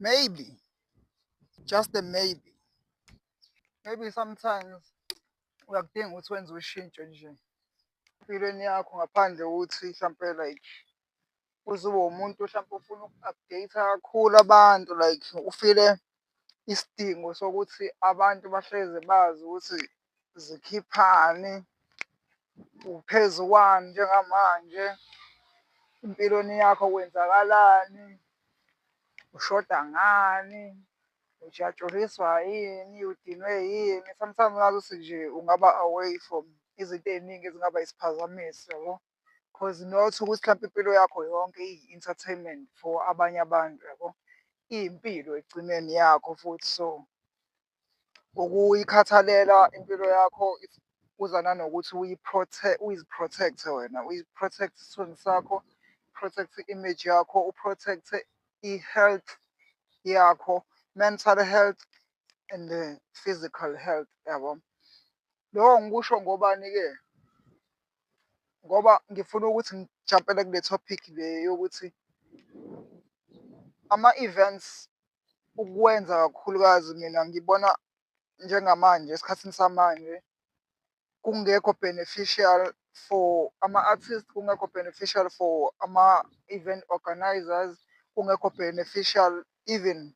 Maybe, just a maybe. Maybe sometimes uyakudinga ukuthi wenze ushintsho nje empilweni yakho ngaphandle kokuthi hlampe like uze ube umuntu hlampe ufuna uku-update-a kakhulu abantu like ufile isidingo sokuthi abantu bahlezi bazi ukuthi zikhiphani, uphezu kwani njengamanje, empilweni yakho kwenzakalani, ushoda ngani, ujatshuliswa yini, udinwe yini. Sometimes ngazuthi nje ungaba away from izinto ey'ningi ezingaba isiphazamisi yabo. Cause not ukuthi hlampe impilo yakho yonke iyi-entertainment for abanye abantu yabo. Iyimpilo ekugcineni yakho futhi so ukuyikhathalela impilo yakho kuza nanokuthi uyiprotect-e wena, uyi-protect isithunzi sakho, protect i-image yakho, uprotect-e i-health yakho, mental health and the physical health yabo. Loko ngikusho ngobani-ke? Ngoba ngifuna ukuthi ngijampele kule topic le yokuthi ama-events ukwenza kakhulukazi mina ngibona njengamanje esikhathini samanje kungekho beneficial for ama-artist, kungekho beneficial for ama-event organisers, kungekho beneficial even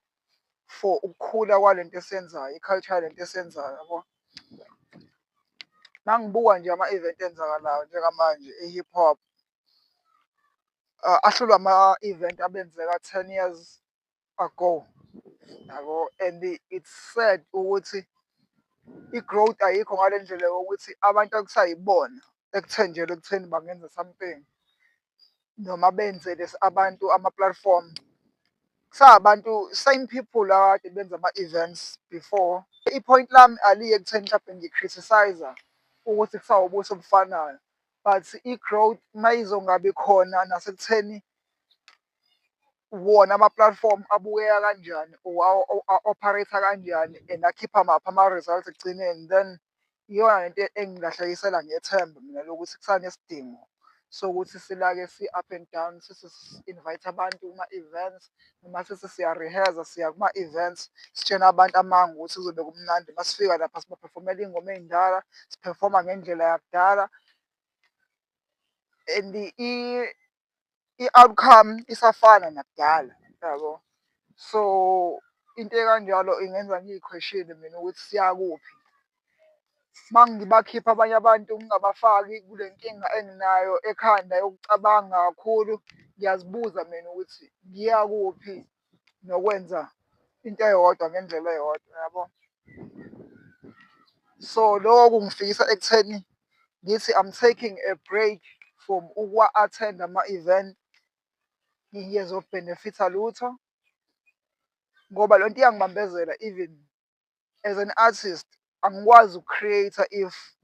for ukukhula kwalento esiyenzayo, i-culture yalento esiyenzayo yabo. Mangibuka nje ama-event enzakalayo njengamanje e-hip hop ahlulwa ama-event abenzeka 10 years ago yabo. And it's sad ukuthi i-growth ayikho ngale ndlela yokuthi abantu ekusayibona ekuthenjelwe ekutheni bangenza something noma benzele abantu ama-platform. Kusabantu same people laba kade benza ama-events before. I-point lami aliye ekutheni mhlampe ngi-criticize-a ukuthi kusawubusa obufanayo, but i-growth mayizongabi khona nasekutheni wona ama-platform abukeka kanjani or a-operate-a kanjani and akhipha maphi ama-results ekugcineni, then iyona lento engilahlekisela ngethemba mina lokuthi kusanesidingo sokuthi silake si-up and down sisi-invite abantu kuma-events noma sithi siya-rehearse-a siya kuma-events sitshena abantu amanga ukuthi kuzobe kumnandi masifika lapha sibaphefomela iy'ngoma ey'ndala, siphefoma ngendlela yakudala and i-outcome isafana nakudala yabo. So into ekanjalo ingenza ngiyikhweshini mina ukuthi siyakuphi. Mangibakhipha abanye abantu ngingabafaki kule nkinga enginayo ekhanda yokucabanga kakhulu, ngiyazibuza mina ukuthi ngiya kuphi nokwenza into eyodwa ngendlela eyodwa yabo. So loko kungifikisa ekutheni ngithi I'm taking a break from ukuwa-attend ama-event ngingezobhenefitha lutho ngoba le nto iyangibambezela even as an artist angikwazi uku-create-a if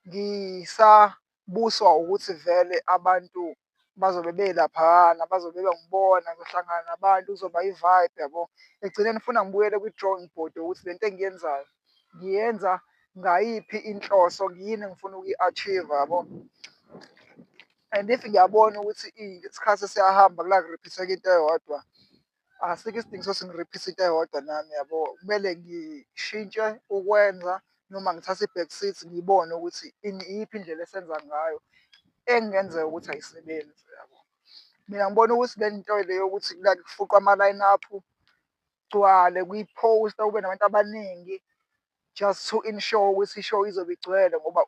ngisabuswa ukuthi vele abantu bazobe belaphayana, bazobe bengibona ngizohlangana nabantu kuzoba i-vibe yabo. Ekugcineni funa ngibuyele kwi-drawing board yokuthi le nto engiyenzayo ngiyenza ngayiphi inhloso, yini engifuna ukuyi-achieve-a yabo. And if ngiyabona ukuthi isikhathi siyahamba kula-repeat-eka into eyodwa, asikho isidingo sokuthi ngi-repeat-e into eyodwa nami yabo. Kumele ngishintshe ukwenza noma ngithathe i-back seat ngibone ukuthi iyiphi indlela esenza ngayo engenzeka ukuthi ayisebenzi yabo. Mina ngibona ukuthi le nto le yokuthi kufuqwa ama-line up-u, kugcwale kwi-poster kube nabantu abaningi just to ensure ukuthi i-show izobe igcwele ngoba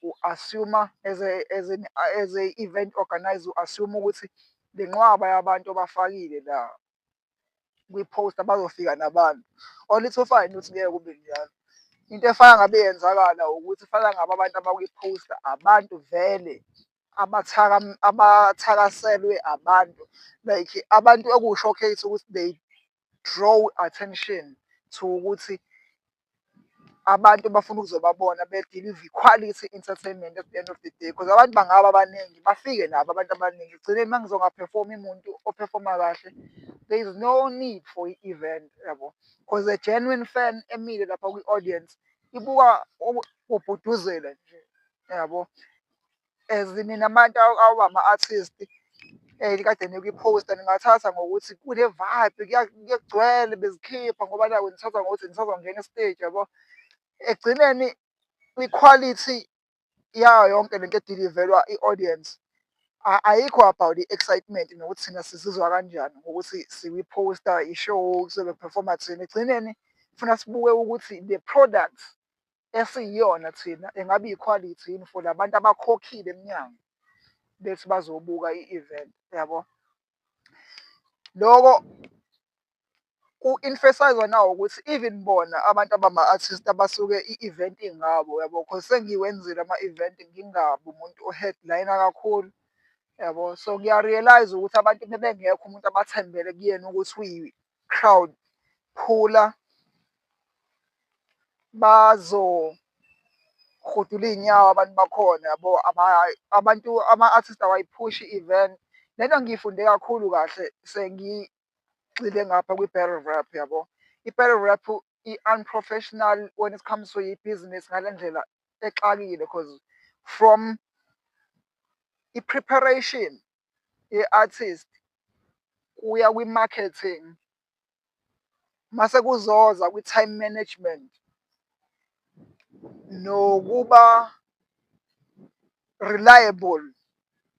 u-assume-a as a-event organizer, u-assume-a ukuthi le nqwaba yabantu obafakile la kwi-poster bazofika nabantu. Only to find ukuthi ngeke kube njalo. Into efana ngabe iyenzakala ukuthi fana ngabe abantu abakwi-poster abantu vele abathakaselwe abantu, like abantu ekuwu-showcase ukuthi they draw attention to ukuthi abantu bafuna ukuzobabona be-deliver i-quality entertainment at the end of the day. Cause abantu bangaba baningi bafike nabo abantu abaningi. Ekugcineni uma ngizonga-perform-i umuntu ophefoma kahle, there is no need for i-event yabo. Cause a genuine fan emile lapha kwi-audience ibuka ubhuduzela nje yabo. As nina abantu awama-artist kade nikuyiphosta ningathatha ngokuthi kune-vibe kuyagcwele bezikhipha ngoba naku nithatha ngokuthi nisazongena e-stage yabo. Ekugcineni ikhwalithi yayo yonke lento edilivelwa i-audience ayikho about i-excitement nokuthi thina sizizwa kanjani ngokuthi sikwiphosta i-show kuzobe kuphefoma thina. Ekugcineni kufuna sibuke ukuthi the product esiyiyona thina engabe iyikhwalithi yini for la bantu abakhokhile emnyango bethi bazobuka i-event yabo. Loko ku-emphasize-wa nawo ukuthi even bona abantu abama-artist abasuke i-event ingabo yabo, cause sengiwenzile ama-event ngingabi umuntu o-headline-a kakhulu yabo. So ngiya-realise ukuthi abantu bebengekho umuntu abathembele kuyena ukuthi uyi-crowd puller bazorhudula iy'nyawo abantu bakhona yabo. Abantu ama-artist awayiphushi i-event. Lento ngiyifunde kakhulu kahle sengigxile ngapha kwi-battle rap yabo. I-battle rap i-unprofessional when it comes to ibhizinisi ngale ndlela exakile cause from i-preparation ye-artist kuya kwi-marketing mase kuzoza kwi-time management nokuba reliable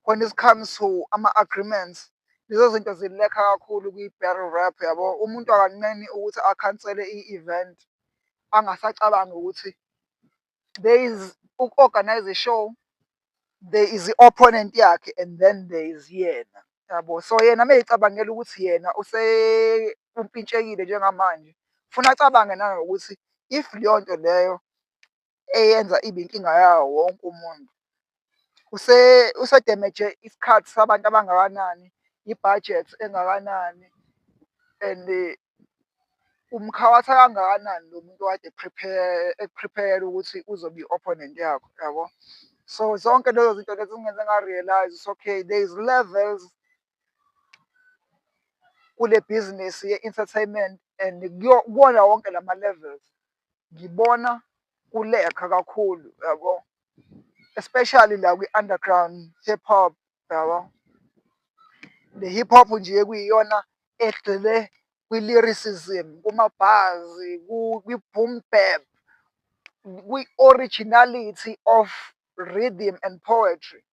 when it comes to ama-agreements. Lezo zinto zilekha kakhulu kwi-battle rap yabo. Umuntu akanqeni ukuthi akhansele i-event angasacabangi ukuthi there is uku-organize i-show, there is i-opponent yakhe and then there is yena yabo. So yena meyicabangela ukuthi yena umpintshekile njengamanje funa acabange nangokuthi if leyo nto leyo eyenza ibe inkinga yawo wonke umuntu usedemeje isikhathi sabantu abangakanani, i-budget engakanani and umkhawatha kangakanani lo muntu okade ekuprepare-yela ukuthi uzobe i-opponent yakho yabo. So zonke lezo zinto lezo zingenze nga-realise ukuthi okay there is levels kule bhizinisi ye-entertainment and kuwona wonke lama-levels ngibona kulekha kakhulu yabo, especially la kwi-underground hip hop yabo. Le hip hop nje ekuyiyona egxile kwi-lyricism, kuma-bars, kwi-boom bap, kwi-originality of rhythm and poetry.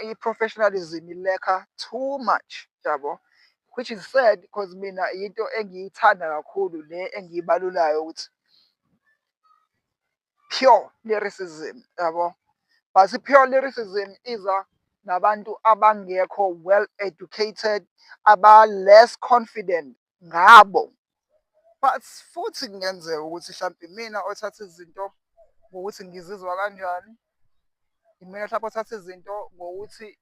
I-professionalism ilekha too much yabo, which is sad because mina into engiyithanda kakhulu le engiyibalulayo ukuthi pure lyricism yabo. But i-pure lyricism iza nabantu abangekho well educated, aba-less confident ngabo. But futhi kungenzeka ukuthi hlampe mina othatha izinto ngokuthi ngizizwa kanjani, imina hlampe othatha izinto ngokuthi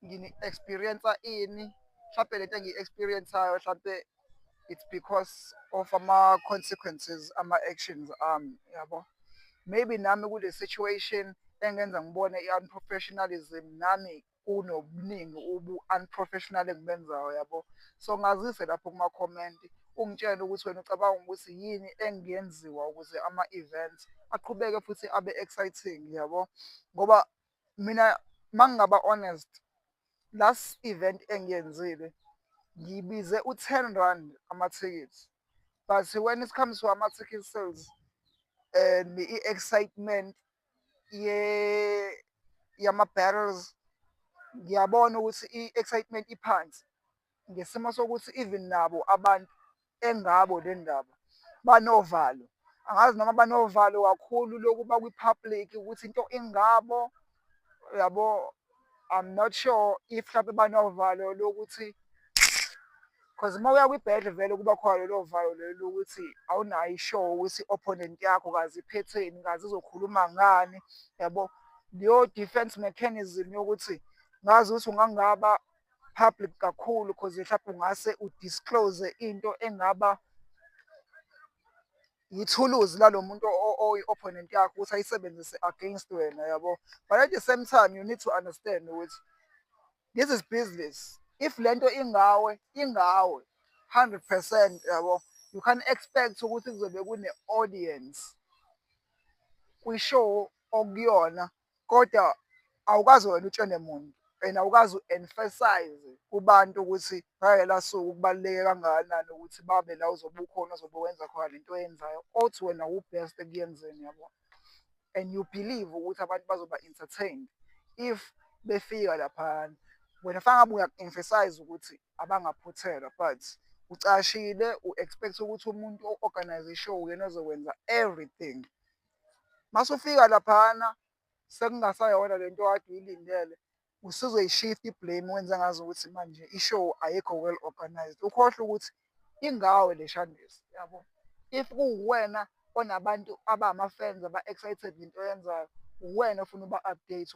ngini-experience-a ini, hlampe lento engiyi-experience-ayo hlampe it's because of ama-consequences ama-actions ami yabo. Maybe nami kule situation engenza ngibone i-unprofessionalism nami kunobuningi ubu-unprofessional engibenzayo yabo. So ngazise lapho kuma-comment ungitshele ukuthi wena ucabanga ukuthi yini engenziwa ukuze ama-events aqhubeke futhi abe exciting yabo. Ngoba mina mangingaba honest, last event engiyenzile ngibize u-10 rand amathikithi. But when it comes to ama-ticket sales and i-excitement yama-battles, ngiyabona ukuthi i-excitement iphansi ngesimo sokuthi even nabo abantu engabo le ndaba banovalo. Angazi noma banovalo kakhulu lokuba kwi-public ukuthi into ingabo yabo. I'm not sure if hlampe banovalo lokuthi cause uma uya kwi-battle vele kuba khona lelo valo lelo lokuthi awunayo i-show ukuthi i-opponent yakho kazi iphetheni, kazi izokhuluma ngani yabo. Leyo defense mechanism yokuthi ngazi ukuthi ungangaba public kakhulu cause hlampe ungase udisclose into engaba yithuluzi lalo muntu oyi-opponent yakho ukuthi ayisebenzise against wena yabo. But at the same time you need to understand ukuthi this is business. If lento ingawe 100% yabo, you can expect ukuthi kuzobe kune-audience kwi-show okuyona kodwa awukazi wena utshele muntu and awukazi u-emphasize kubantu ukuthi ngayela suku kubaluleke kangakanani ukuthi babe la uzobe ukhona ozobe wenza khona lento oyenzayo othi wena wu-best ekuyenzeni yabo. And you believe ukuthi abantu bazoba entertained if befika laphana. Wena fanele ngabe uyak-emphasize ukuthi abangaphuthelwa but ucashile u-expect ukuthi umuntu o-organize i-show uyena ozokwenza everything. Masufika laphana sekungasayona lento okade uyilindele usuzoyi-shift i-blame wenze ngazo ukuthi manje i-show ayikho well organized. Ukhohlwe ukuthi ingawe le Shandisi yabo. If kuwuwena onabantu abama-fans aba-excited into oyenzayo, uwena ofuna uba-update.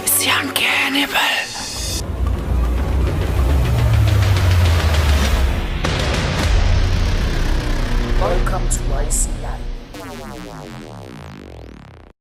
It's Young Cannibal. Welcome to YC